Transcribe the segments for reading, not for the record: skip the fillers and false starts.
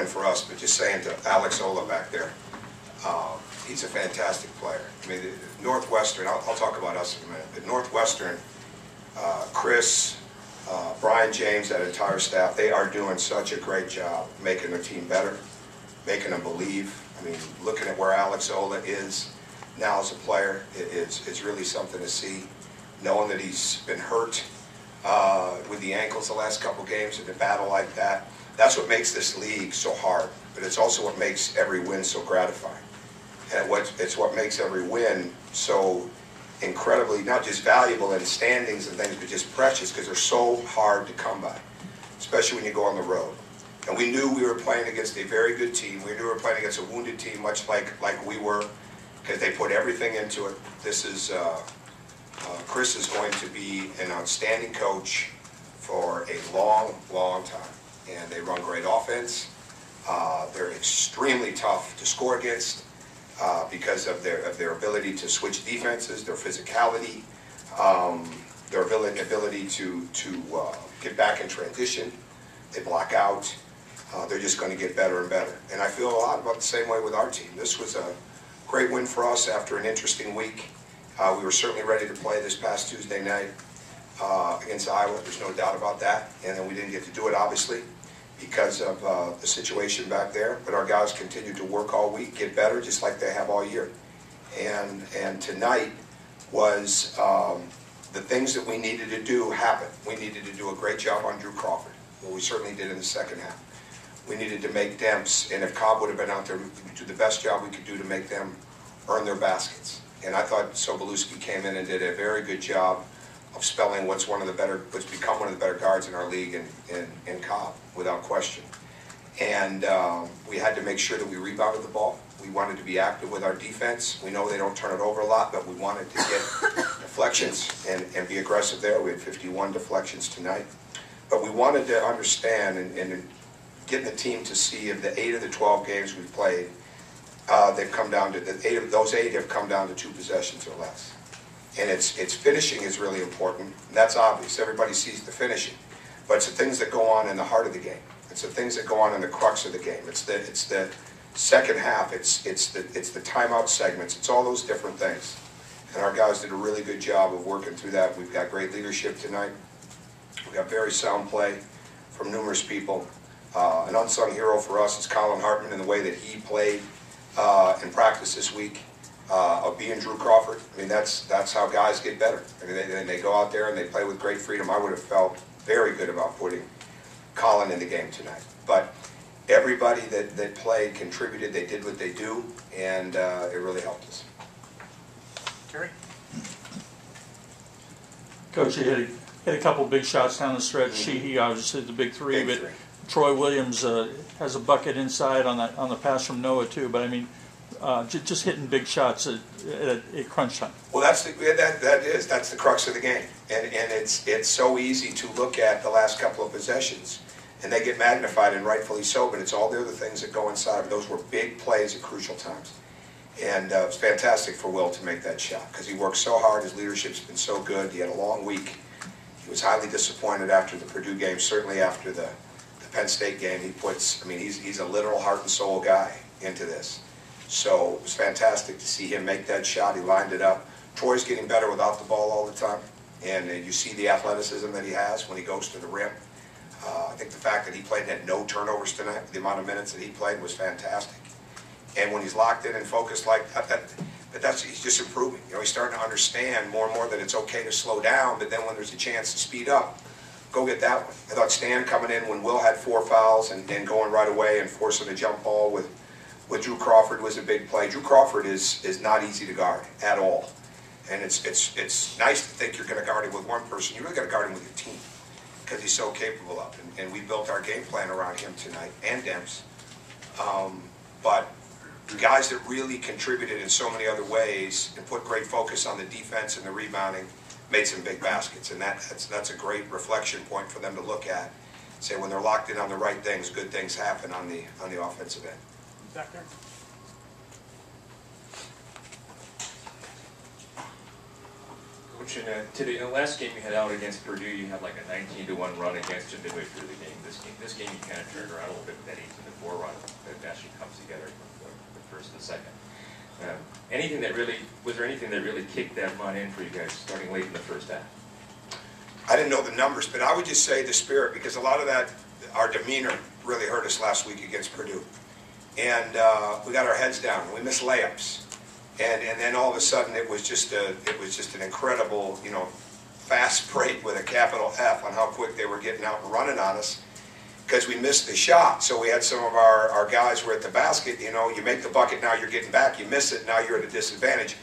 win for us, but just saying to Alex Ola back there, he's a fantastic player. I mean, Northwestern, I'll talk about us in a minute, but Northwestern, Chris, Brian James, that entire staff, they are doing such a great job making their team better, making them believe. I mean, looking at where Alex Ola is now as a player, it's really something to see, knowing that he's been hurt with the ankles the last couple games in a battle like that. That's what makes this league so hard, but it's also what makes every win so gratifying. And it's what makes every win so incredibly, not just valuable in standings and things, but just precious, because they're so hard to come by, especially when you go on the road. And we knew we were playing against a very good team. We knew we were playing against a wounded team, much like we were, because they put everything into it. This is, Chris is going to be an outstanding coach for a long, long time. And they run great offense. They're extremely tough to score against because of their ability to switch defenses, their physicality, their ability to get back in transition. They block out. They're just going to get better and better. And I feel a lot about the same way with our team. This was a great win for us after an interesting week. We were certainly ready to play this past Tuesday night against Iowa. There's no doubt about that. And then we didn't get to do it, obviously, because of the situation back there. But our guys continued to work all week, get better, just like they have all year. And tonight was the things that we needed to do happen. We needed to do a great job on Drew Crawford. Well, we certainly did in the second half. We needed to make Demps, and if Cobb would have been out there, we'd do the best job we could do to make them earn their baskets. And I thought Sobolewski came in and did a very good job of spelling what's become one of the better guards in our league in Cobb, without question. And we had to make sure that we rebounded the ball. We wanted to be active with our defense. We know they don't turn it over a lot, but we wanted to get deflections and be aggressive there. We had 51 deflections tonight. But we wanted to understand and getting the team to see of the 8 of the 12 games we've played, they've come down to, those 8 have come down to 2 possessions or less. And it's finishing is really important. And that's obvious. Everybody sees the finishing. But it's the things that go on in the heart of the game. It's the things that go on in the crux of the game. It's the second half. It's the timeout segments. It's all those different things. And our guys did a really good job of working through that. We've got great leadership tonight. We've got very sound play from numerous people. An unsung hero for us is Colin Hartman in the way that he played in practice this week. Of being Drew Crawford. I mean, that's how guys get better. I mean, they go out there and they play with great freedom. I would have felt very good about putting Colin in the game tonight. But everybody that played contributed. They did what they do, and it really helped us. Terry? Coach, you hit a couple big shots down the stretch. Sheehy obviously the big three, but Troy Williams has a bucket inside on the pass from Noah too. But I mean, just hitting big shots at crunch time. Well, that's the crux of the game, and it's so easy to look at the last couple of possessions, and they get magnified, and rightfully so. But it's all the other things that go inside. Those were big plays at crucial times, and it's fantastic for Will to make that shot because he worked so hard. His leadership's been so good. He had a long week. He was highly disappointed after the Purdue game. Certainly after the Penn State game, he's a literal heart and soul guy into this. So it was fantastic to see him make that shot. He lined it up. Troy's getting better without the ball all the time. And you see the athleticism that he has when he goes to the rim. I think the fact that he played and had no turnovers tonight, the amount of minutes that he played was fantastic. And when he's locked in and focused like that, he's just improving. You know, he's starting to understand more and more that it's okay to slow down, but then when there's a chance to speed up, go get that one. I thought Stan coming in when Will had 4 fouls and going right away and forcing a jump ball with Drew Crawford was a big play. Drew Crawford is not easy to guard at all. And it's nice to think you're going to guard him with one person. You really got to guard him with your team because he's so capable of it. And we built our game plan around him tonight and Demps. But the guys that really contributed in so many other ways and put great focus on the defense and the rebounding made some big baskets. And that's a great reflection point for them to look at. Say when they're locked in on the right things, good things happen on the offensive end. Back there. Coach, today, in the last game you had out against Purdue, you had like a 19-1 run against them midway through the game. This game you kind of turned around a little bit with that 18-4 run. Was there anything that really kicked that run in for you guys starting late in the first half? I didn't know the numbers, but I would just say the spirit, because a lot of that, our demeanor really hurt us last week against Purdue. And we got our heads down, and we missed layups. And then all of a sudden it was just an incredible, fast break with a capital F on how quick they were getting out and running on us, because we missed the shot. So we had some of our guys were at the basket, you make the bucket, now you're getting back, you miss it, now you're at a disadvantage.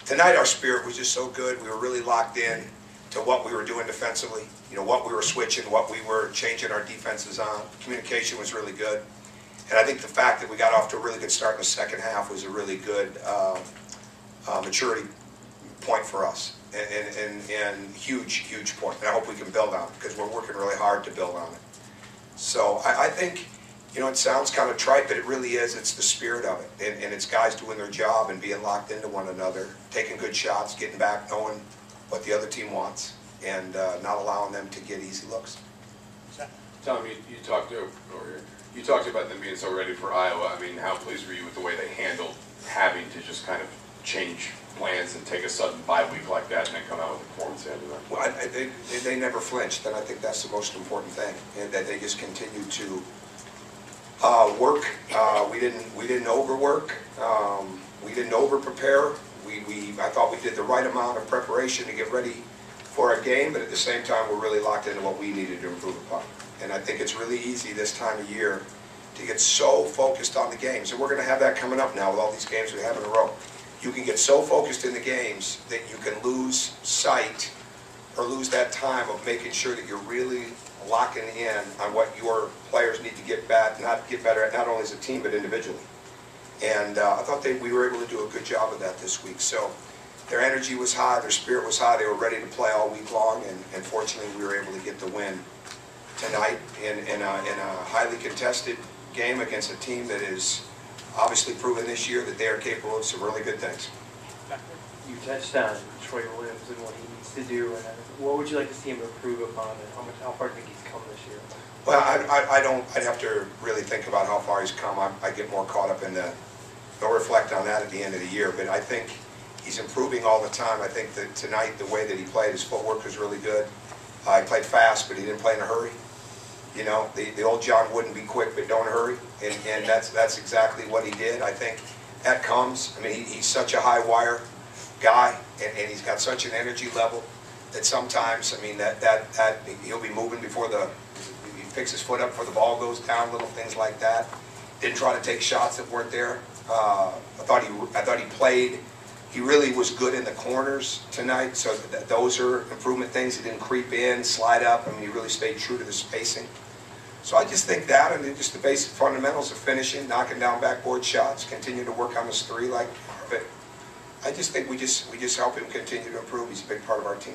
Tonight our spirit was just so good. We were really locked in to what we were doing defensively, what we were switching, what we were changing our defenses on. Communication was really good. And I think the fact that we got off to a really good start in the second half was a really good maturity point for us, and huge point. And I hope we can build on it, because we're working really hard to build on it. So I think, it sounds kind of trite, but it really is. It's the spirit of it. And it's guys doing their job and being locked into one another, taking good shots, getting back, knowing what the other team wants, and not allowing them to get easy looks. Tom, you talked about them being so ready for Iowa. I mean, how pleased were you with the way they handled having to just kind of change plans and take a sudden bye week like that and then come out with a performance after that? Well, they never flinched, and I think that's the most important thing, and that they just continued to work. We didn't overwork. We didn't over-prepare. I thought we did the right amount of preparation to get ready for a game, but at the same time, we're really locked into what we needed to improve upon. And I think it's really easy this time of year to get so focused on the games. And we're going to have that coming up now with all these games we have in a row. You can get so focused in the games that you can lose sight or lose that time of making sure that you're really locking in on what your players need to get better at, not only as a team but individually. And I thought we were able to do a good job of that this week. So their energy was high, their spirit was high, they were ready to play all week long, and fortunately we were able to get the win tonight in a highly contested game against a team that is obviously proven this year that they are capable of some really good things. You touched on Troy Williams and what he needs to do, and what would you like to see him improve upon, and how far do you think he's come this year? Well, I'd have to really think about how far he's come. I get more caught up in they'll reflect on that at the end of the year, but I think he's improving all the time. I think that tonight, the way that he played, his footwork was really good. He played fast, but he didn't play in a hurry. The old John Wooden, be quick but don't hurry, and that's exactly what he did. I think that comes. I mean, he's such a high wire guy, and he's got such an energy level that sometimes, I mean, that he'll be moving before he picks his foot up before the ball goes down, little things like that. Didn't try to take shots that weren't there. I thought he played. He really was good in the corners tonight, so those are improvement things. He didn't creep in, slide up. I mean, he really stayed true to the spacing. So I just think that, and then just the basic fundamentals of finishing, knocking down backboard shots, continue to work on his three like But I just think we just help him continue to improve. He's a big part of our team.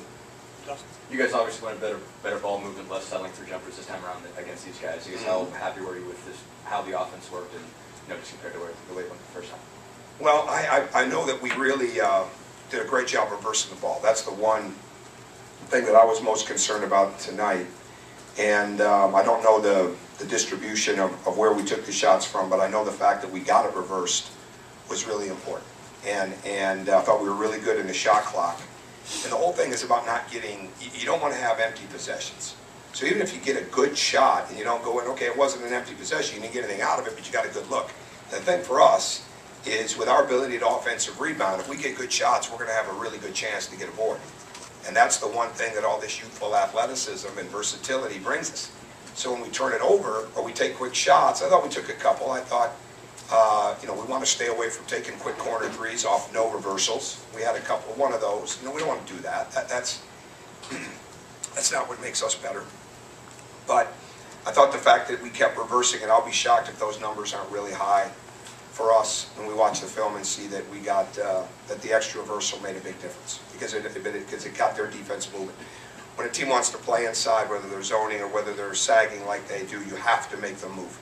You guys obviously went better ball movement, less settling for jumpers this time around against these guys. I guess how happy were you with how the offense worked, and just compared to the way it went the first time? Well, I know that we really did a great job reversing the ball. That's the one thing that I was most concerned about tonight. And I don't know the distribution of where we took the shots from, but I know the fact that we got it reversed was really important. And I thought we were really good in the shot clock. And the whole thing is about not getting, you don't want to have empty possessions. So even if you get a good shot and you don't go in, okay, it wasn't an empty possession, you didn't get anything out of it, but you got a good look. The thing for us is with our ability to offensive rebound, if we get good shots, we're going to have a really good chance to get a board. And that's the one thing that all this youthful athleticism and versatility brings us. So when we turn it over or we take quick shots, I thought we took a couple. I thought, we want to stay away from taking quick corner threes off no reversals. We had a couple, one of those. We don't want to do that. That's not what makes us better. But I thought the fact that we kept reversing, and I'll be shocked if those numbers aren't really high for us when we watch the film and see that we got that the extra reversal made a big difference because it got their defense moving. When a team wants to play inside, whether they're zoning or whether they're sagging like they do, you have to make them move.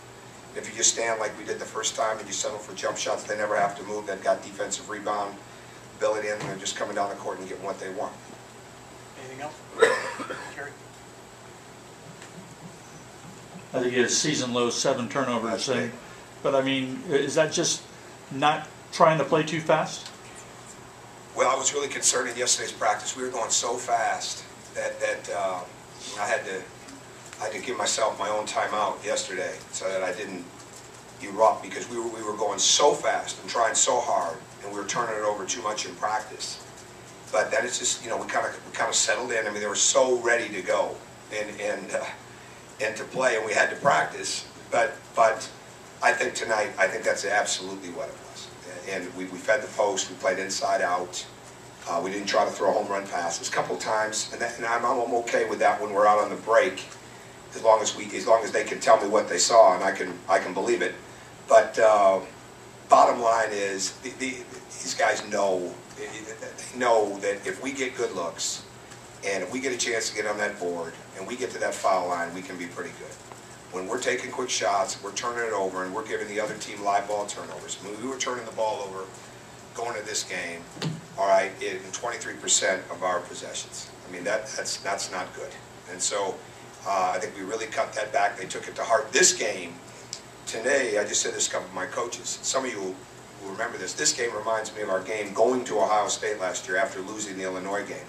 If you just stand like we did the first time and you settle for jump shots, they never have to move. They've got defensive rebound ability, and they're just coming down the court and getting what they want. Anything else? Kerry? I think he had a season low 7 turnovers. But I mean, is that just not trying to play too fast? Well, I was really concerned in yesterday's practice. We were going so fast that I had to give myself my own timeout yesterday so that I didn't erupt, because we were going so fast and trying so hard, and we were turning it over too much in practice. But then it's just, we kind of settled in. I mean, they were so ready to go and to play, and we had to practice. But I think tonight, I think that's absolutely what it was. And we fed the post. We played inside out. We didn't try to throw home run passes a couple of times, and I'm okay with that when we're out on the break, as long as they can tell me what they saw, and I can believe it. But bottom line is, these guys know. They know that if we get good looks, and if we get a chance to get on that board, and we get to that foul line, we can be pretty good. When we're taking quick shots, we're turning it over, and we're giving the other team live ball turnovers. I mean, we were turning the ball over going to this game, all right, in 23% of our possessions. I mean, that's not good. And so I think we really cut that back. They took it to heart. This game, today, I just said this to a couple of my coaches. Some of you will remember this. This game reminds me of our game going to Ohio State last year after losing the Illinois game.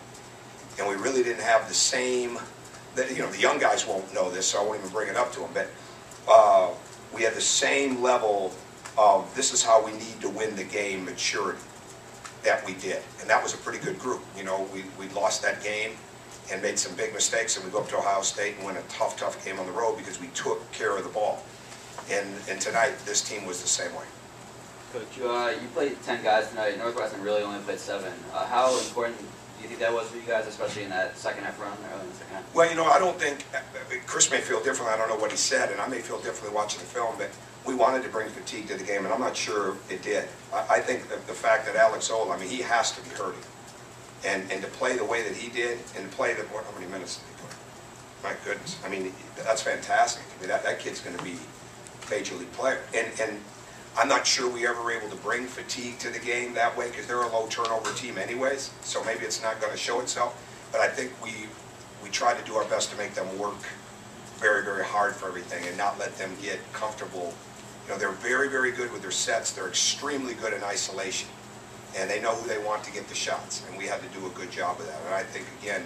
And we really didn't have the same, the young guys won't know this, so I won't even bring it up to them, but we had the same level of this is how we need to win the game maturity that we did. And that was a pretty good group. We lost that game and made some big mistakes, and we go up to Ohio State and win a tough game on the road because we took care of the ball. And tonight, this team was the same way. Coach, you played 10 guys tonight. Northwestern really only played 7. How important do you think that was for you guys, especially in that second half run, early in the second half? Well, I don't think, Chris may feel differently. I don't know what he said, and I may feel differently watching the film, but we wanted to bring fatigue to the game, and I'm not sure it did. I think the fact that Alex Ola, he has to be hurting. And to play the way that he did, and to play how many minutes did he play? My goodness. That's fantastic. That kid's going to be a major league player. And I'm not sure we ever were able to bring fatigue to the game that way, because they're a low turnover team anyways, so maybe it's not going to show itself. But I think we try to do our best to make them work very, very hard for everything and not let them get comfortable. They're very, very good with their sets. They're extremely good in isolation, and they know who they want to get the shots, and we had to do a good job of that. And I think, again,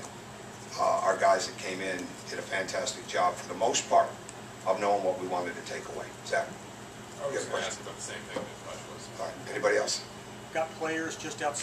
our guys that came in did a fantastic job for the most part of knowing what we wanted to take away. Zach? I was going to ask about the same thing that Flash was. All right. Anybody else? Got players just outside